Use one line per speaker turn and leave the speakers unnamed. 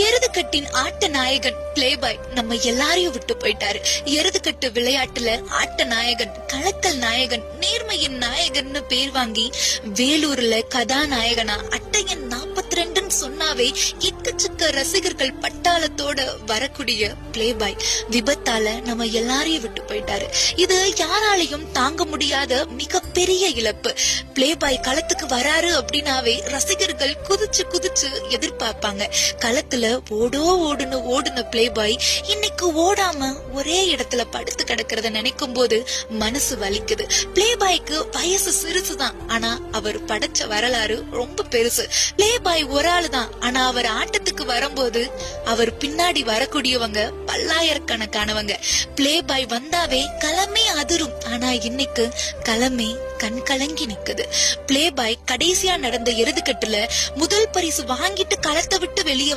எருதுகட்டின் ஆட்ட நாயகன் பிளேபாய் நம்ம எல்லாரையும் விட்டு போயிட்டாரு. எருதுகட்டு விளையாட்டுல ஆட்ட நாயகன், கலக்கல் நாயகன், நேர்மையின் நாயகன்னு பேர் வாங்கி வேலூர்ல கதாநாயகனா அட்டையன் 42ன்னு சொன்னாவே எக்கச்சக்க ரசிகர்கள் பட்டாளத்தோட வரக்கூடிய பிளேபாய் விபத்தால நம்ம எல்லாரையும் விட்டு போயிட்டாரு. இது யாராலையும் தாங்க முடியாத மிகப்பெரிய இழப்பு. பிளேபாய் களத்துக்கு வராரு அப்படின்னாவே ரசிகர்கள் குதிச்சு குதிச்சு எதிர்பார்ப்பாங்க. களத்துல ஓடுன்னு ஓடுன பிளேபாய் இன்னைக்கு ஓடாம ஒரே இடத்துல படுத்து கிடக்கிறத நினைக்கும் போது மனசு வலிக்குது. பிளேபாய்க்கு வயசு சிறுசுதான், ஆனா அவர் படைச்ச வரலாறு ரொம்ப பெருசு. பிளேபாய் ஒரு ஆளு தான், ஆனா அவர் ஆட்டத்துக்கு வரும்போது அவர் பின்னாடி வரக்கூடியவங்க பல்லாயிரக்கணக்கானவங்க. பிளேபாய் வந்தாவே களமே அதிரும், ஆனா இன்னைக்கு களமே கண் கலங்கி நிக்குது. பிளேபாய் கடைசியா நடந்த எருதுகட்டுல முதல் பரிசு வாங்கிட்டு களத்தை விட்டு வெளியே